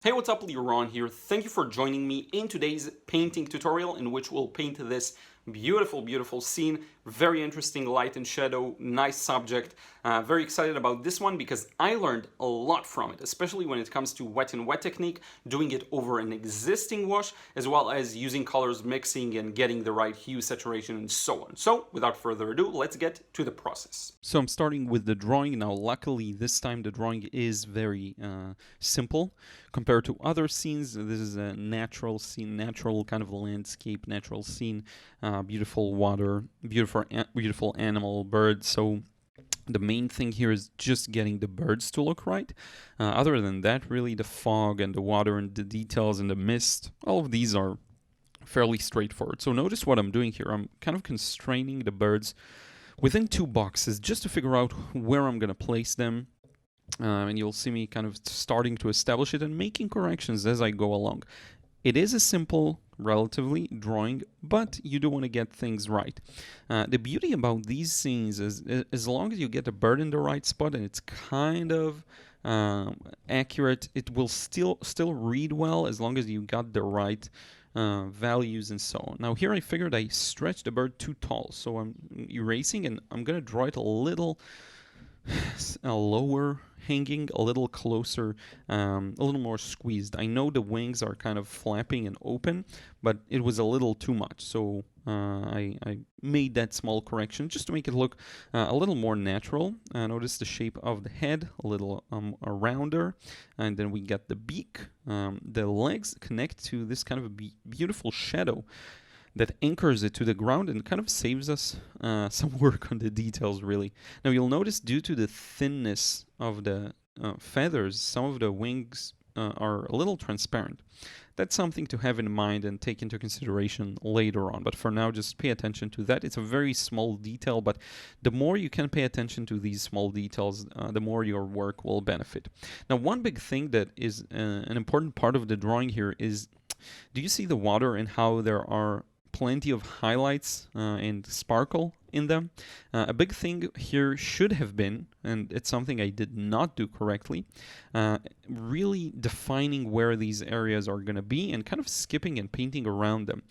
Hey, what's up, Ron here. Thank you for joining me in today's painting tutorial in which we'll paint this beautiful scene. Very interesting light and shadow, nice subject. Very excited about this one because I learned a lot from it, especially when it comes to wet and wet technique, doing it over an existing wash, as well as using colors, mixing and getting the right hue, saturation, and so on. So without further ado, let's get to the process. So I'm starting with the drawing. Now, luckily, this time the drawing is very simple compared to other scenes. This is a natural scene, natural kind of landscape, natural scene, beautiful water, beautiful animal, birds. So the main thing here is just getting the birds to look right. Other than that, really, the fog and the water and the details and the mist, all of these are fairly straightforward. So notice what I'm doing here. I'm kind of constraining the birds within two boxes just to figure out where I'm going to place them. And you'll see me kind of starting to establish it and making corrections as I go along. It is a simple, relatively, drawing, but you do want to get things right. The beauty about these scenes is as long as you get the bird in the right spot and it's kind of accurate, it will still read well as long as you got the right values and so on. Now here I figured I stretched the bird too tall, so I'm erasing and I'm going to draw it a little lower hanging, a little closer, a little more squeezed. I know the wings are kind of flapping and open, but it was a little too much, so I made that small correction just to make it look a little more natural. Notice the shape of the head, a little rounder, and then we got the beak. The legs connect to this kind of a beautiful shadow that anchors it to the ground and kind of saves us some work on the details, really. Now you'll notice due to the thinness of the feathers, some of the wings are a little transparent. That's something to have in mind and take into consideration later on, but for now just pay attention to that. It's a very small detail, but the more you can pay attention to these small details, the more your work will benefit. Now, one big thing that is an important part of the drawing here is, do you see the water and how there are plenty of highlights and sparkle in them? A big thing here should have been, and it's something I did not do correctly, really defining where these areas are going to be and kind of skipping and painting around them.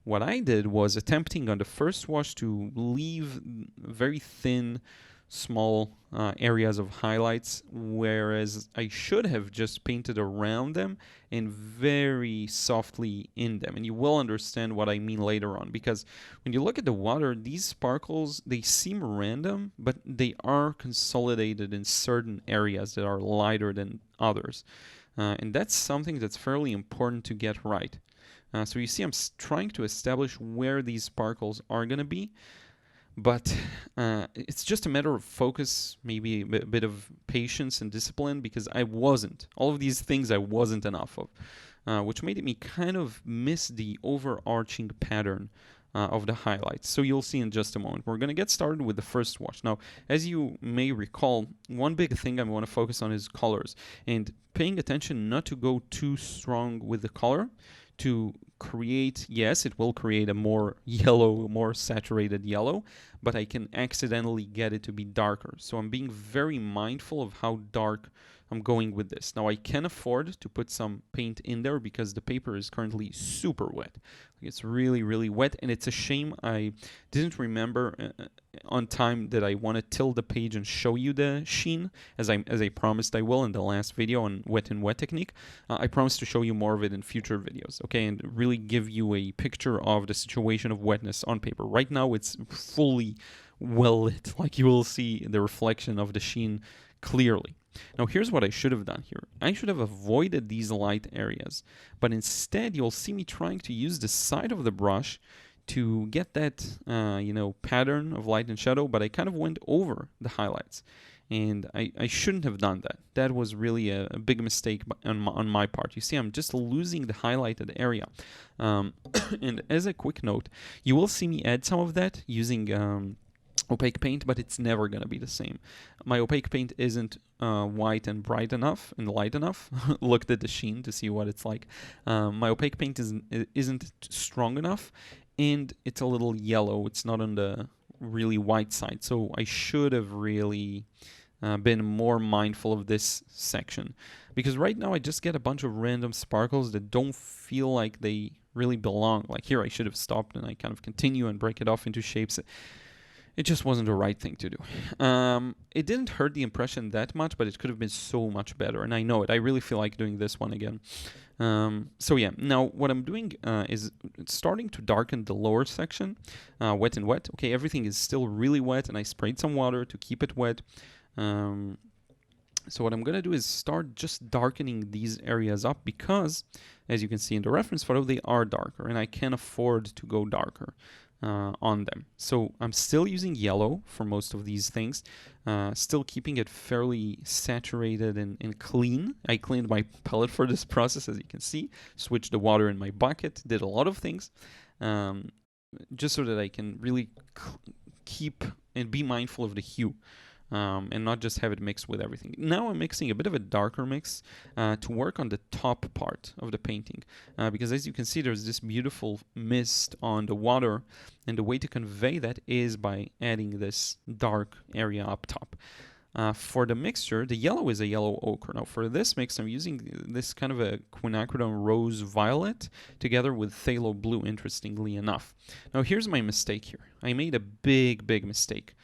What I did was attempting on the first wash to leave very thin, small areas of highlights, whereas I should have just painted around them and very softly in them. And you will understand what I mean later on, because when you look at the water, these sparkles, they seem random, but they are consolidated in certain areas that are lighter than others. And that's something that's fairly important to get right. So you see, I'm trying to establish where these sparkles are going to be, but it's just a matter of focus, maybe a bit of patience and discipline, because all of these things I wasn't enough of, which made me kind of miss the overarching pattern of the highlights. So you'll see in just a moment. We're going to get started with the first wash. Now, as you may recall, one big thing I want to focus on is colors, and paying attention not to go too strong with the color, to create, yes, it will create a more yellow, more saturated yellow, but I can accidentally get it to be darker. So I'm being very mindful of how dark I'm going with this. Now I can afford to put some paint in there because the paper is currently super wet. It's really wet, and it's a shame I didn't remember on time that I want to tilt the page and show you the sheen, as I promised I will in the last video on wet and wet technique. I promise to show you more of it in future videos, okay, and really give you a picture of the situation of wetness on paper. Right now it's fully well lit, like you will see the reflection of the sheen clearly. Now here's what I should have done here. I should have avoided these light areas, but instead you'll see me trying to use the side of the brush to get that pattern of light and shadow, but I kind of went over the highlights, and I shouldn't have done that. That was really a big mistake on my part. You see, I'm just losing the highlighted area. And as a quick note, you will see me add some of that using opaque paint, but it's never going to be the same. My opaque paint isn't white and bright enough and light enough. Looked at the sheen to see what it's like. My opaque paint isn't strong enough, and it's a little yellow. It's not on the really white side, so I should have really been more mindful of this section. Because right now I just get a bunch of random sparkles that don't feel like they really belong. Like here I should have stopped and I kind of continue and break it off into shapes. It just wasn't the right thing to do. It didn't hurt the impression that much, but it could have been so much better. And I know it. I really feel like doing this one again. So yeah, now what I'm doing is starting to darken the lower section, wet and wet. Okay, everything is still really wet, and I sprayed some water to keep it wet. So what I'm going to do is start just darkening these areas up because, as you can see in the reference photo, they are darker, and I can afford to go darker on them. So I'm still using yellow for most of these things, still keeping it fairly saturated and clean. I cleaned my palette for this process, as you can see, switched the water in my bucket, did a lot of things, just so that I can really keep and be mindful of the hue. And not just have it mixed with everything. Now I'm mixing a bit of a darker mix to work on the top part of the painting, because as you can see there's this beautiful mist on the water, and the way to convey that is by adding this dark area up top. For the mixture, the yellow is a yellow ochre. Now for this mix I'm using this kind of a quinacridone rose violet together with phthalo blue, interestingly enough. Now here's my mistake here. I made a big mistake.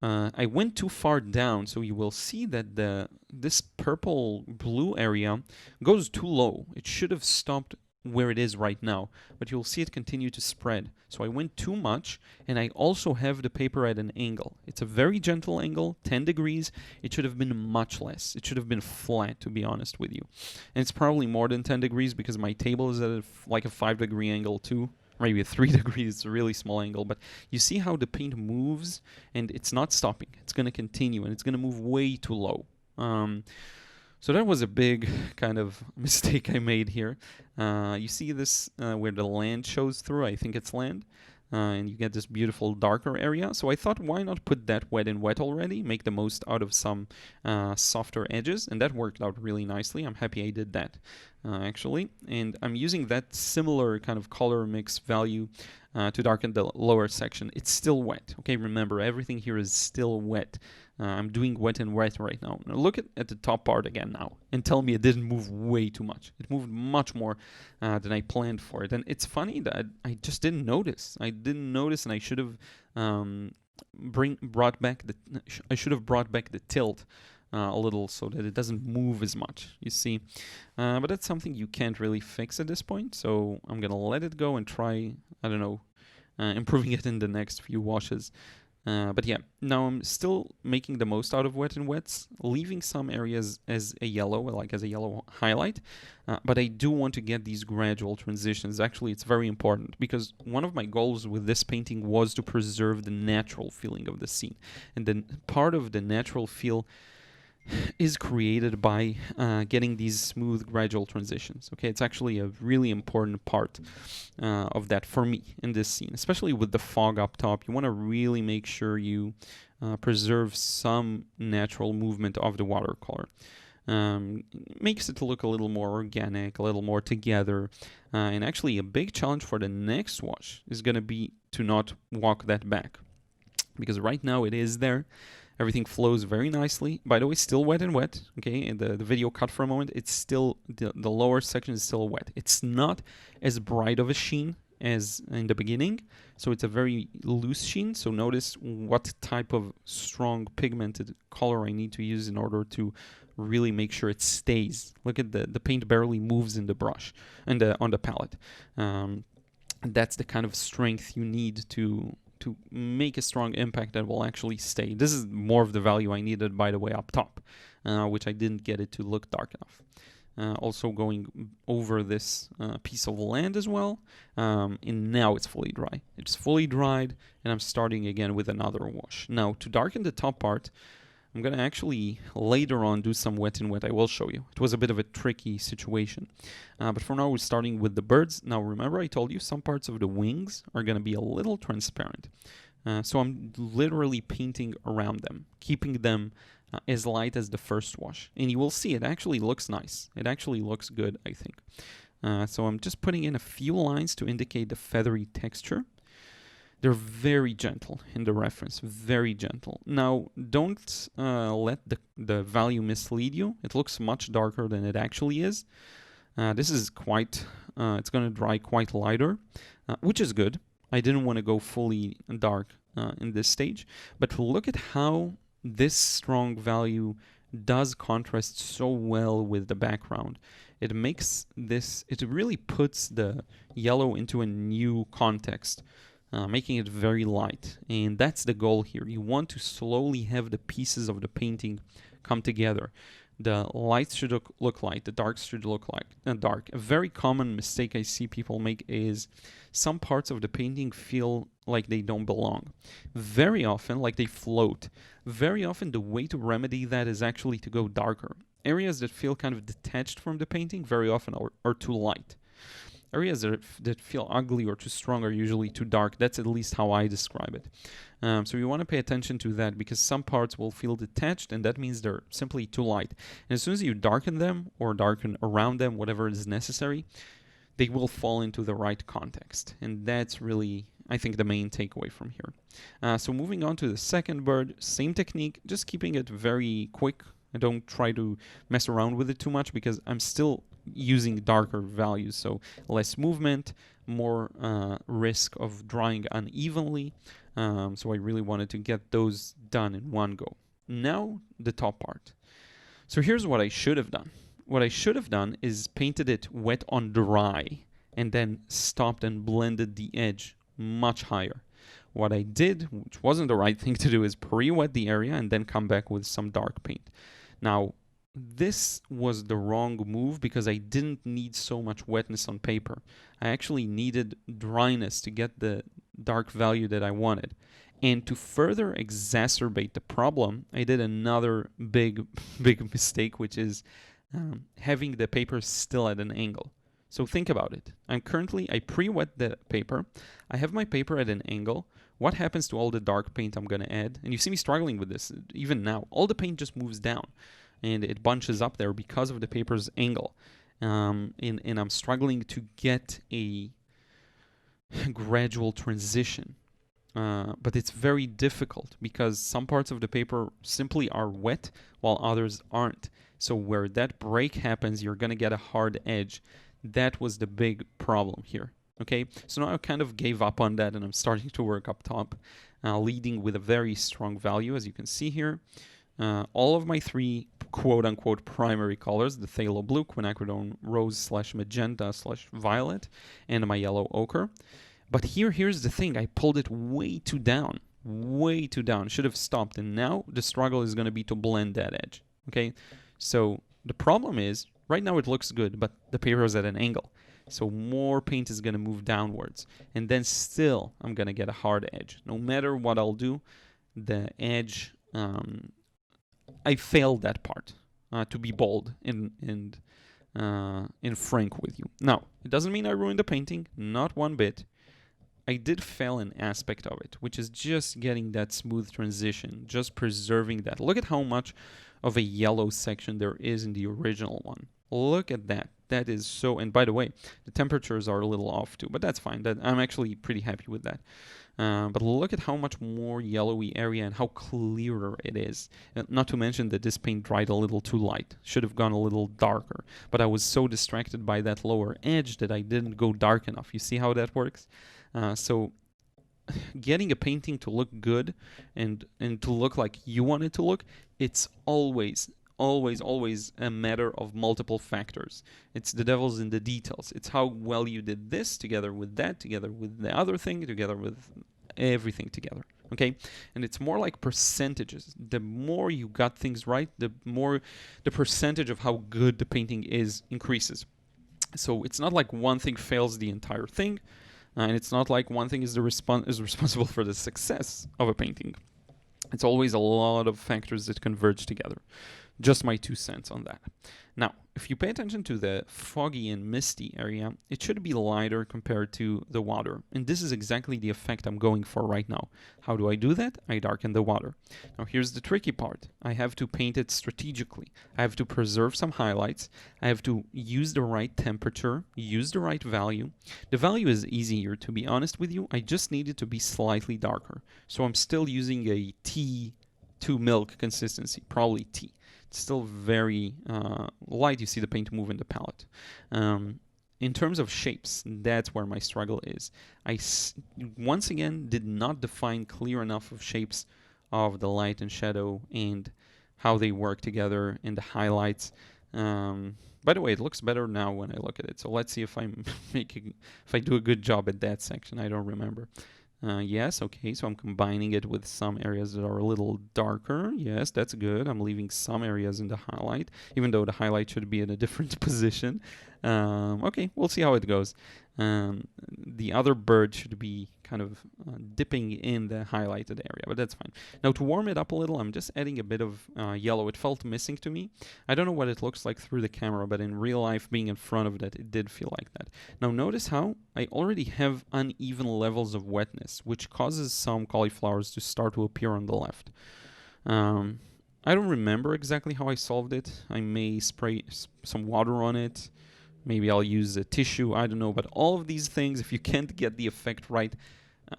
I went too far down, so you will see that this purple blue area goes too low. It should have stopped where it is right now, but you'll see it continue to spread. So I went too much, and I also have the paper at an angle. It's a very gentle angle, 10 degrees. It should have been much less. It should have been flat, to be honest with you. And it's probably more than 10 degrees because my table is at like a 5-degree angle too. Maybe a 3 degrees, it's a really small angle, but you see how the paint moves, and it's not stopping. It's going to continue, and it's going to move way too low. So that was a big kind of mistake I made here. You see this where the land shows through, I think it's land, and you get this beautiful darker area. So I thought, why not put that wet and wet already, make the most out of some softer edges, and that worked out really nicely. I'm happy I did that. Actually, and I'm using that similar kind of color mix value to darken the lower section. It's still wet. Okay, remember, everything here is still wet. I'm doing wet and wet right now. Now look at the top part again now and tell me it didn't move way too much. It moved much more than I planned for it. And it's funny that I just didn't notice. I didn't notice, and I should have brought back the tilt a little so that it doesn't move as much, you see. But that's something you can't really fix at this point, so I'm gonna let it go and try, I don't know, improving it in the next few washes. But yeah, now I'm still making the most out of wet and wets, leaving some areas as a yellow, like as a yellow highlight, but I do want to get these gradual transitions. Actually, it's very important because one of my goals with this painting was to preserve the natural feeling of the scene, and then part of the natural feel is created by getting these smooth gradual transitions. Okay, it's actually a really important part of that for me in this scene, especially with the fog up top. You want to really make sure you preserve some natural movement of the watercolor. Makes it look a little more organic, a little more together, and actually a big challenge for the next wash is going to be to not walk that back, because right now it is there. Everything flows very nicely. By the way, still wet and wet. Okay, and the video cut for a moment. It's still, the lower section is still wet. It's not as bright of a sheen as in the beginning, so it's a very loose sheen. So notice what type of strong pigmented color I need to use in order to really make sure it stays. Look at the paint barely moves in the brush and on the palette. That's the kind of strength you need to make a strong impact that will actually stay. This is more of the value I needed, by the way, up top, which I didn't get it to look dark enough. Also going over this piece of land as well, and now it's fully dry. It's fully dried, and I'm starting again with another wash. Now, to darken the top part, I'm going to actually later on do some wet and wet. I will show you. It was a bit of a tricky situation. But for now, we're starting with the birds. Now, remember I told you some parts of the wings are going to be a little transparent. So I'm literally painting around them, keeping them as light as the first wash. And you will see it actually looks nice. It actually looks good, I think. So I'm just putting in a few lines to indicate the feathery texture. they're very gentle in the reference, very gentle. Now, don't let the value mislead you. It looks much darker than it actually is. This is quite, it's going to dry quite lighter, which is good. I didn't want to go fully dark in this stage, but look at how this strong value does contrast so well with the background. It makes this, it really puts the yellow into a new context, making it very light. And that's the goal here. You want to slowly have the pieces of the painting come together. The lights should look light, the darks should look like dark. A very common mistake I see people make is some parts of the painting feel like they don't belong. Very often, like they float. Very often the way to remedy that is actually to go darker. Areas that feel kind of detached from the painting very often are too light. Areas that feel ugly or too strong are usually too dark. That's at least how I describe it. So you want to pay attention to that, because some parts will feel detached, and that means they're simply too light. And as soon as you darken them or darken around them, whatever is necessary, they will fall into the right context. And that's really, I think, the main takeaway from here. So moving on to the second bird, same technique, just keeping it very quick. I don't try to mess around with it too much because I'm still using darker values, so less movement, more risk of drying unevenly. So I really wanted to get those done in one go. Now the top part. So here's what I should have done. What I should have done is painted it wet on dry and then stopped and blended the edge much higher. What I did, which wasn't the right thing to do, is pre-wet the area and then come back with some dark paint. Now, this was the wrong move because I didn't need so much wetness on paper. I actually needed dryness to get the dark value that I wanted. And to further exacerbate the problem, I did another big mistake, which is having the paper still at an angle. So think about it. I pre-wet the paper. I have my paper at an angle. What happens to all the dark paint I'm going to add? And you see me struggling with this even now. All the paint just moves down and it bunches up there because of the paper's angle. And I'm struggling to get a gradual transition. But it's very difficult because some parts of the paper simply are wet while others aren't. So where that break happens, you're going to get a hard edge. That was the big problem here. Okay, so now I kind of gave up on that and I'm starting to work up top, leading with a very strong value, as you can see here. All of my three quote-unquote primary colors, the phthalo blue, quinacridone rose / magenta / violet, and my yellow ochre. But here's the thing, I pulled it way too down, should have stopped, and now the struggle is going to be to blend that edge, okay? So the problem is, right now it looks good, but the paper is at an angle. So more paint is going to move downwards. And then still, I'm going to get a hard edge. No matter what I'll do, the edge, I failed that part, to be bold and frank with you. Now, it doesn't mean I ruined the painting, not one bit. I did fail an aspect of it, which is just getting that smooth transition, just preserving that. Look at how much of a yellow section there is in the original one. Look at that. That is so, and by the way, the temperatures are a little off too, but that's fine. I'm actually pretty happy with that. But look at how much more yellowy area and how clearer it is. Not to mention that this paint dried a little too light. Should have gone a little darker. But I was so distracted by that lower edge that I didn't go dark enough. You see how that works? So getting a painting to look good and to look like you want it to look, it's always a matter of multiple factors. It's the devil's in the details. It's how well you did this together with that, together with the other thing, together with everything together. Okay? And it's more like percentages. The more you got things right, the more the percentage of how good the painting is increases. So it's not like one thing fails the entire thing, and it's not like one thing is responsible for the success of a painting. It's always a lot of factors that converge together. Just my 2 cents on that. Now, if you pay attention to the foggy and misty area, it should be lighter compared to the water. And this is exactly the effect I'm going for right now. How do I do that? I darken the water. Now, here's the tricky part. I have to paint it strategically. I have to preserve some highlights. I have to use the right temperature, use the right value. The value is easier, to be honest with you. I just need it to be slightly darker. So I'm still using a tea to milk consistency, probably tea. It's still very light. You see the paint move in the palette. In terms of shapes, that's where my struggle is. Once again did not define clear enough of shapes of the light and shadow and how they work together in the highlights. By the way, it looks better now when I look at it. So let's see if I'm if I do a good job at that section. I don't remember. Yes, okay, so I'm combining it with some areas that are a little darker. Yes, that's good. I'm leaving some areas in the highlight, even though the highlight should be in a different position. Okay, we'll see how it goes. The other bird should be kind of dipping in the highlighted area, but that's fine. Now, to warm it up a little, I'm just adding a bit of yellow. It felt missing to me. I don't know what it looks like through the camera, but in real life, being in front of that, it did feel like that. Now, notice how I already have uneven levels of wetness, which causes some cauliflowers to start to appear on the left. I don't remember exactly how I solved it. I may spray some water on it. Maybe I'll use a tissue, I don't know. But all of these things, if you can't get the effect right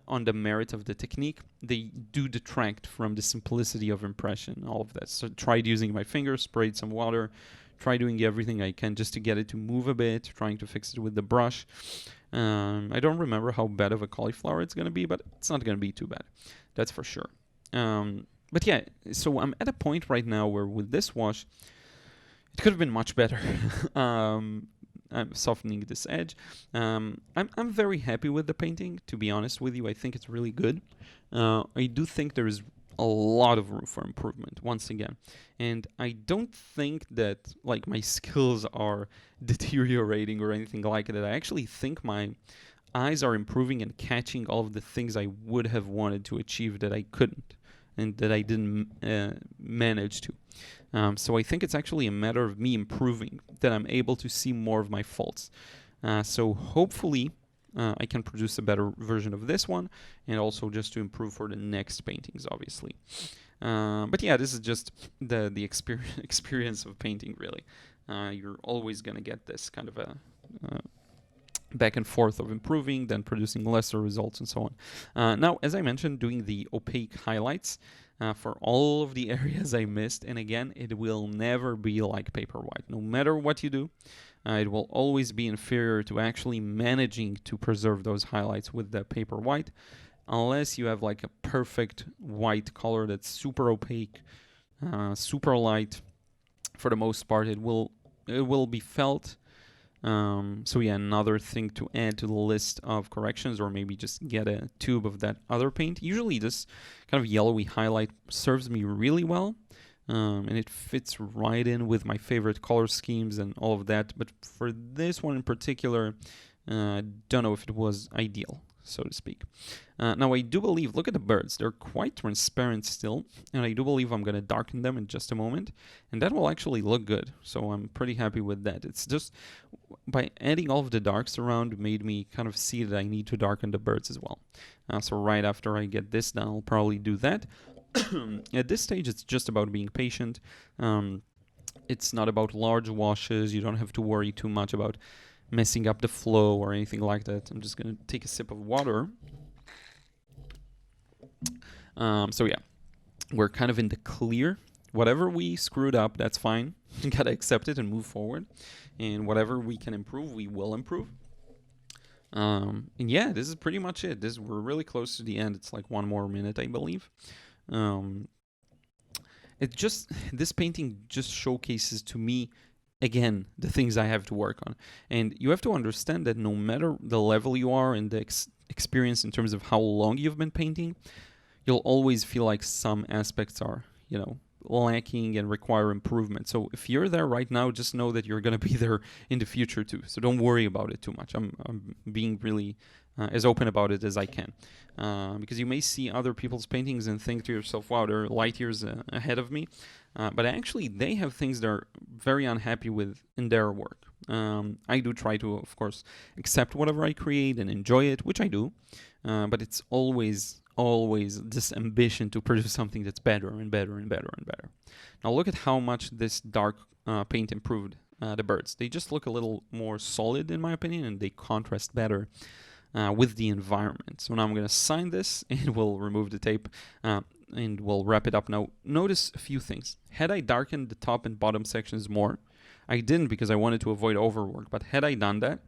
on the merit of the technique, they do detract from the simplicity of impression, all of that. So tried using my finger, sprayed some water, try doing everything I can just to get it to move a bit, trying to fix it with the brush. I don't remember how bad of a cauliflower it's going to be, but it's not going to be too bad. That's for sure. But yeah, so I'm at a point right now where with this wash, it could have been much better. I'm softening this edge. I'm very happy with the painting, to be honest with you. I think it's really good. I do think there is a lot of room for improvement, once again. And I don't think that like my skills are deteriorating or anything like that. I actually think my eyes are improving and catching all of the things I would have wanted to achieve that I couldn't and that I didn't manage to. So I think it's actually a matter of me improving, that I'm able to see more of my faults. So hopefully I can produce a better version of this one, and also just to improve for the next paintings, obviously. But yeah, this is just the experience of painting, really. You're always going to get this kind of a back and forth of improving, then producing lesser results, and so on. Now, as I mentioned, doing the opaque highlights for all of the areas I missed. And again, it will never be like paper white. No matter what you do, it will always be inferior to actually managing to preserve those highlights with the paper white, unless you have like a perfect white color that's super opaque, super light. For the most part, it will be felt. So yeah, another thing to add to the list of corrections, or maybe just get a tube of that other paint. Usually this kind of yellowy highlight serves me really well, and it fits right in with my favorite color schemes and all of that. But for this one in particular, I don't know if it was ideal, so to speak. Now I do believe, look at the birds, they're quite transparent still, and I do believe I'm going to darken them in just a moment, and that will actually look good, so I'm pretty happy with that. It's just, by adding all of the darks around, made me kind of see that I need to darken the birds as well. So right after I get this done, I'll probably do that. At this stage, it's just about being patient. It's not about large washes. You don't have to worry too much about messing up the flow or anything like that. I'm just going to take a sip of water. So yeah, we're kind of in the clear. Whatever we screwed up, that's fine. You gotta accept it and move forward. And whatever we can improve, we will improve. And yeah, this is pretty much it. We're really close to the end. It's like 1 more minute, I believe. This painting just showcases to me, again, the things I have to work on. And you have to understand that no matter the level you are and the experience in terms of how long you've been painting, you'll always feel like some aspects are, lacking and require improvement. So if you're there right now, just know that you're going to be there in the future too. So don't worry about it too much. I'm being really as open about it as I can, because you may see other people's paintings and think to yourself, wow, they're light years ahead of me. But actually, they have things they're very unhappy with in their work. I do try to, of course, accept whatever I create and enjoy it, which I do. But it's always this ambition to produce something that's better and better and better and better. Now look at how much this dark paint improved the birds. They just look a little more solid, in my opinion, and they contrast better with the environment. So now I'm going to sign this and we'll remove the tape and we'll wrap it up. Now notice a few things. Had I darkened the top and bottom sections more, I didn't because I wanted to avoid overwork, but had I done that,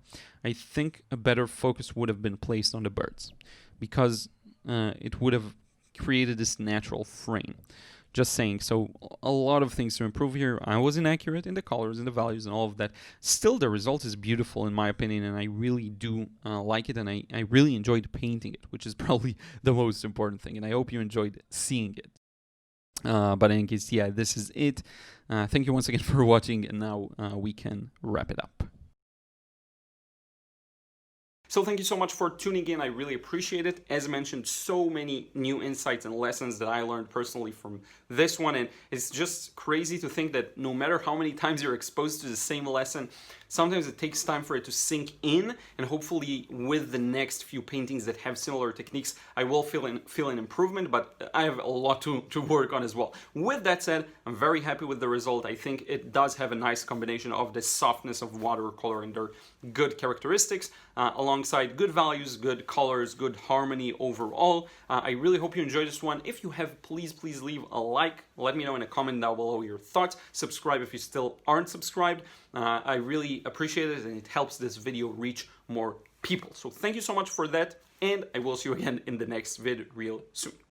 I think a better focus would have been placed on the birds, because it would have created this natural frame. Just saying. So a lot of things to improve here. I was inaccurate in the colors and the values and all of that. Still, the result is beautiful in my opinion, and I really do like it, and I really enjoyed painting it, which is probably the most important thing, and I hope you enjoyed seeing it. But in any case, yeah, this is it. Thank you once again for watching, and now we can wrap it up. So thank you so much for tuning in. I really appreciate it. As mentioned, so many new insights and lessons that I learned personally from this one. And it's just crazy to think that no matter how many times you're exposed to the same lesson, sometimes it takes time for it to sink in. And hopefully with the next few paintings that have similar techniques, I will feel an improvement, but I have a lot to work on as well. With that said, I'm very happy with the result. I think it does have a nice combination of the softness of watercolor and their good characteristics, alongside good values, good colors, good harmony overall. I really hope you enjoyed this one. If you have, please leave a like. Let me know in a comment down below your thoughts. Subscribe if you still aren't subscribed. I really appreciate it, and it helps this video reach more people. So thank you so much for that, and I will see you again in the next vid real soon.